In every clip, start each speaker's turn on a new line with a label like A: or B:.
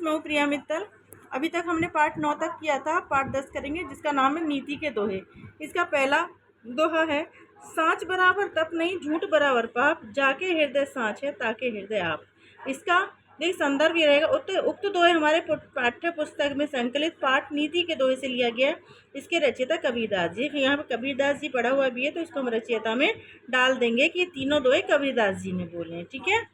A: मैं हूँ प्रिया मित्तल। अभी तक हमने पार्ट 9 तक किया था, पार्ट 10 करेंगे जिसका नाम है नीति के दोहे। इसका पहला दोहा है, सांच बराबर तप नहीं, झूठ बराबर पाप, जाके हृदय सांच है ताके हृदय आप। इसका देख संदर्भ ये रहेगा। उक्त दोहे हमारे पाठ्य पुस्तक में संकलित पाठ नीति के दोहे से लिया गया है। इसके रचयिता कबीरदास जी। यहाँ पर कबीरदास जी पढ़ा हुआ भी है तो इसको हम रचयिता में डाल देंगे कि ये तीनों दोहे कबीरदास जी ने बोले हैं। ठीक है।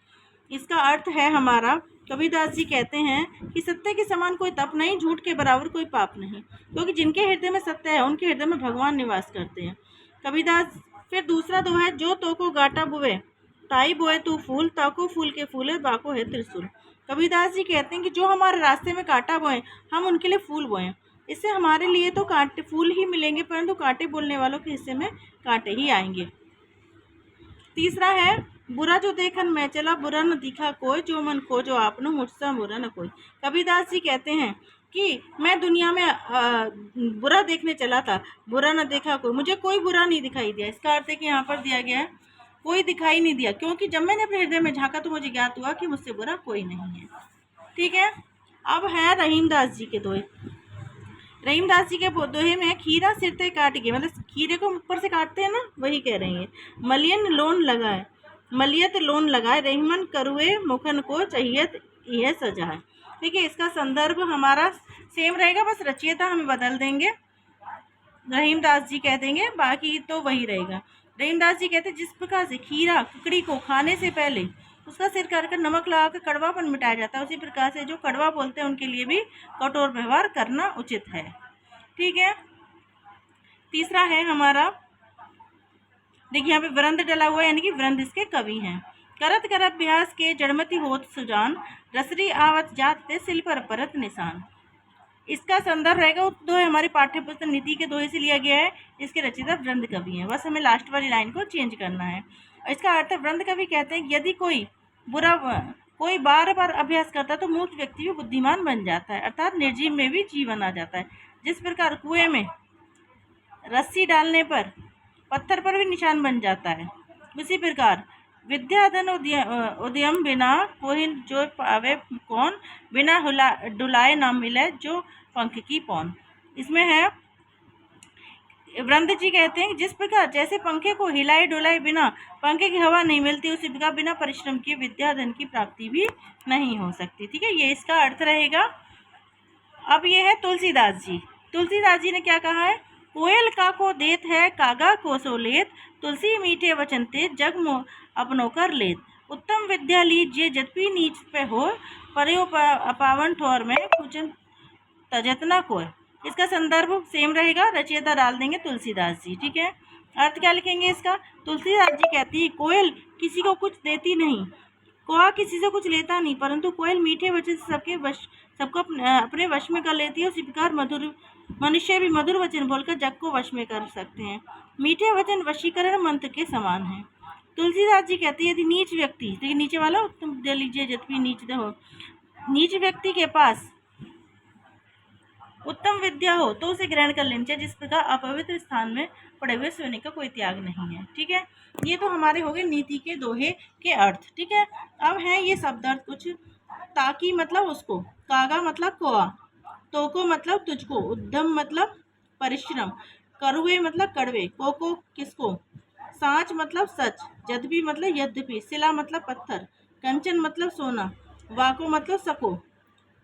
A: इसका अर्थ है हमारा, कबीरदास जी कहते हैं कि सत्य के समान कोई तप नहीं, झूठ के बराबर कोई पाप नहीं, क्योंकि जिनके हृदय में सत्य है उनके हृदय में भगवान निवास करते हैं। कबीरदास। फिर दूसरा दोहा है, जो तो को गाटा बुए ताई बोए तू फूल, ताको फूल के फूले बाको है त्रिशूल। कबीरदास जी कहते हैं कि जो हमारे रास्ते में कांटा बोए हम उनके लिए फूल बोए। इससे हमारे लिए तो कांटे फूल ही मिलेंगे, परंतु कांटे बोलने वालों के हिस्से में कांटे ही आएंगे। तीसरा है, बुरा जो देखन मैं चला, बुरा न दिखा कोई, जो मन खोजो आपनो मुझसे बुरा न कोई। कबीरदास जी कहते हैं कि मैं दुनिया में बुरा देखने चला था, बुरा न देखा कोई, मुझे कोई बुरा नहीं दिखाई दिया। इसका अर्थ है कि यहाँ पर दिया गया है कोई दिखाई नहीं दिया, क्योंकि जब मैंने अपने हृदय में झांका तो मुझे ज्ञात हुआ कि मुझसे बुरा कोई नहीं है। ठीक है। अब है रहीमदास जी के दोहे। रहीमदास जी के दोहे में, खीरा सिरते काट गए, मतलब खीरे को ऊपर से काटते हैं ना, वही कह रहे हैं। मलियन लोन लगाए, मलियत लोन लगाए, रहीमन करुए मुखन को चाहियत यह सजा है। ठीक है। इसका संदर्भ हमारा सेम रहेगा, बस रचयिता हम बदल देंगे, रहीमदास जी कह देंगे, बाकी तो वही रहेगा। रहीमदास जी कहते हैं, जिस प्रकार से खीरा कुकड़ी को खाने से पहले उसका सिर काटकर नमक लगाकर कड़वापन मिटाया जाता है, उसी प्रकार से जो कड़वा बोलते हैं उनके लिए भी कठोर व्यवहार करना उचित है। ठीक है। तीसरा है हमारा, देखिए यहाँ पे वृंद डला हुआ है, यानी कि वृंद इसके कवि हैं। करत कर अभ्यास के जड़मती होत सुजान, रसरी आवत जात ते सिल पर परत निशान। इसका संदर्भ रहेगा, दोहे हमारी पाठ्य पुस्तक नीति के दोहे से लिया गया है। इसके रचयिता वृंद कवि हैं, बस हमें लास्ट वाली लाइन को चेंज करना है। इसका अर्थ, वृंद कवि कहते हैं यदि कोई बार बार अभ्यास करता है तो मूर्ख व्यक्ति भी बुद्धिमान बन जाता है, अर्थात निर्जीव में भी जीवन आ जाता है। जिस प्रकार कुएं में रस्सी डालने पर पत्थर पर भी निशान बन जाता है, उसी प्रकार विद्याधन उद्यम बिना कोई जो पावे कौन, बिना डुलाए ना मिले जो पंख की पौन। इसमें है, वृंद जी कहते हैं जिस प्रकार जैसे पंखे को हिलाए डुलाए बिना पंखे की हवा नहीं मिलती, उसी प्रकार बिना परिश्रम किए विद्याधन की प्राप्ति भी नहीं हो सकती। ठीक है। ये इसका अर्थ रहेगा। अब ये है तुलसीदास जी। तुलसीदास जी ने क्या कहा है, कोयल का को देत है कागा को सो लेत, तुलसी मीठे वचन ते जग मो अपनो कर लेत, उत्तम विद्या लीजिए जतपी नीच पे हो, परयो अपावन ठोर में कुचन तजतना कोय। इसका संदर्भ सेम रहेगा, रचयिता डाल देंगे तुलसीदास जी। ठीक है। अर्थ क्या लिखेंगे इसका, तुलसीदास जी कहती है कोयल किसी को कुछ देती नहीं, कौआ किसी से कुछ लेता नहीं, परंतु कोयल मीठे वचन से सबको अपने वश में कर लेती है। उसी प्रकार मनुष्य भी मधुर वचन बोलकर जग को वश में कर सकते हैं। मीठे वचन वशीकरण मंत्र के समान है। तुलसीदास जी कहती है यदि नीच व्यक्ति, देखिए नीचे वाला उत्तम दे लीजिए जतपी नीच हो, नीच व्यक्ति के पास उत्तम विद्या हो तो उसे ग्रहण कर लेनी चाहिए, जिस प्रकार अपवित्र स्थान में पड़े हुए सोने का कोई त्याग नहीं है। ठीक है। ये तो हमारे हो गए नीति के दोहे के अर्थ। ठीक है। अब है ये शब्द अर्थ कुछ। ताकि मतलब उसको, कागा मतलब कौआ, तोको मतलब तुझको, उद्यम मतलब परिश्रम, करुए मतलब कड़वे, कोको किसको, सांच मतलब सच, यद्यपि मतलब यद्यपि, सिला मतलब पत्थर, कंचन मतलब सोना, वाको मतलब सको,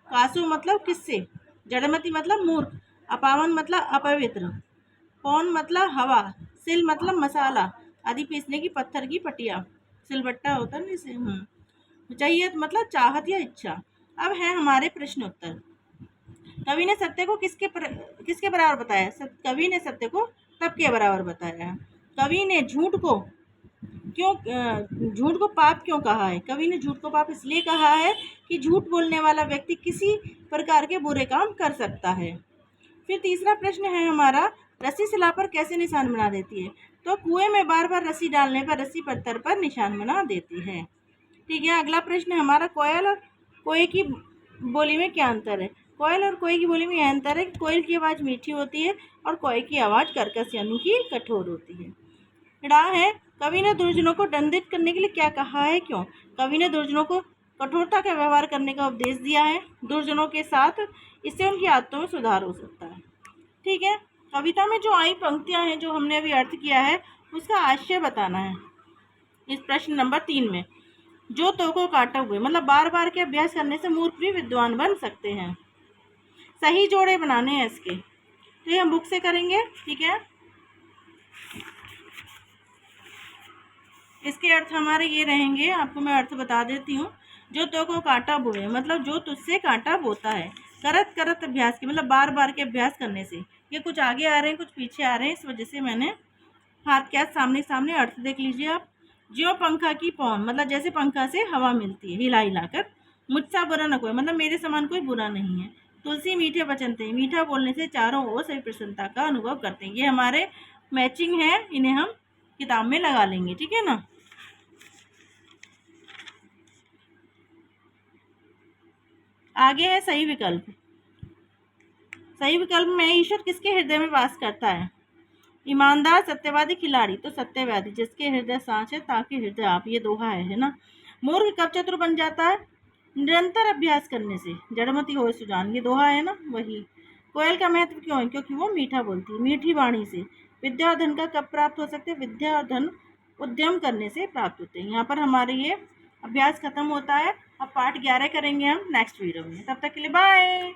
A: कासो मतलब किससे, जड़मती मतलब मूर्ख, अपावन मतलब अपवित्र, पौन मतलब हवा, सिल मतलब मसाला आदि पीसने की पत्थर की पटिया, सिलबट्टा होता है ना इसे। चाहिए मतलब चाहत या इच्छा। अब है हमारे प्रश्न उत्तर। कवि ने सत्य को किसके बराबर बताया, कवि ने सत्य को तप के बराबर बताया। कवि ने झूठ को पाप क्यों कहा है, कवि ने झूठ को पाप इसलिए कहा है कि झूठ बोलने वाला व्यक्ति किसी प्रकार के बुरे काम कर सकता है। फिर तीसरा प्रश्न है हमारा, रस्सी सिला पर कैसे निशान बना देती है, तो कुएं में बार बार रस्सी डालने पर रस्सी पत्थर पर निशान बना देती है। ठीक है। अगला प्रश्न है हमारा, कोयल और कोए की बोली में क्या अंतर है। कोयल और कोए की बोली में यह अंतर है कि कोयल की आवाज़ मीठी होती है और कोए की आवाज़ कर्कश यानी कि कठोर होती है। ड़ा है, कवि ने दुर्जनों को दंडित करने के लिए क्या कहा है, क्यों, कवि ने दुर्जनों को कठोरता का व्यवहार करने का उपदेश दिया है दुर्जनों के साथ, इससे उनकी आदतों में सुधार हो सकता है। ठीक है, कविता में जो आई पंक्तियां हैं जो हमने अभी अर्थ किया है उसका आशय बताना है। इस प्रश्न नंबर 3 में जो तो को काटा हुए मतलब बार बार के अभ्यास करने से मूर्ख भी विद्वान बन सकते हैं। सही जोड़े बनाने हैं इसके, तो ये हम बुक से करेंगे। ठीक है, इसके अर्थ हमारे ये रहेंगे, आपको मैं अर्थ बता देती हूँ। जो तो को काटा बोए मतलब जो तुझसे कांटा बोता है, करत करत अभ्यास के मतलब बार बार के अभ्यास करने से। ये कुछ आगे आ रहे हैं कुछ पीछे आ रहे हैं, इस वजह से मैंने हाथ के हाथ सामने सामने अर्थ देख लीजिए आप। ज्यो पंखा की पौन मतलब जैसे पंखा से हवा मिलती है हिला हिलाकर, मुझसा बुरा न कोई मतलब मेरे समान कोई बुरा नहीं है। तुलसी मीठे वचन थे, मीठा बोलने से चारों ओर सभी प्रसन्नता का अनुभव करते हैं। ये हमारे मैचिंग है, इन्हें हम किताब में लगा लेंगे। ठीक है ना। आगे है सही विकल्प। सही विकल्प में ईश्वर किसके हृदय में वास करता है? ईमानदार, सत्यवादी, खिलाड़ी। तो सत्यवादी, जिसके हृदय सांच है ताकि हृदय आप, ये दोहा है ना। मूर्ख कब चतुर बन जाता है? निरंतर अभ्यास करने से। जड़मति होए सुजान, ये दोहा है ना, वही। कोयल का महत्व क्यों है? क्योंकि वो मीठा बोलती है, मीठी वाणी से। विद्या और धन का कब प्राप्त हो सकते हैं? विद्या और धन उद्यम करने से प्राप्त होते हैं। यहाँ पर हमारे ये अभ्यास खत्म होता है। अब पार्ट 11 करेंगे हम नेक्स्ट वीडियो में। तब तक के लिए बाय।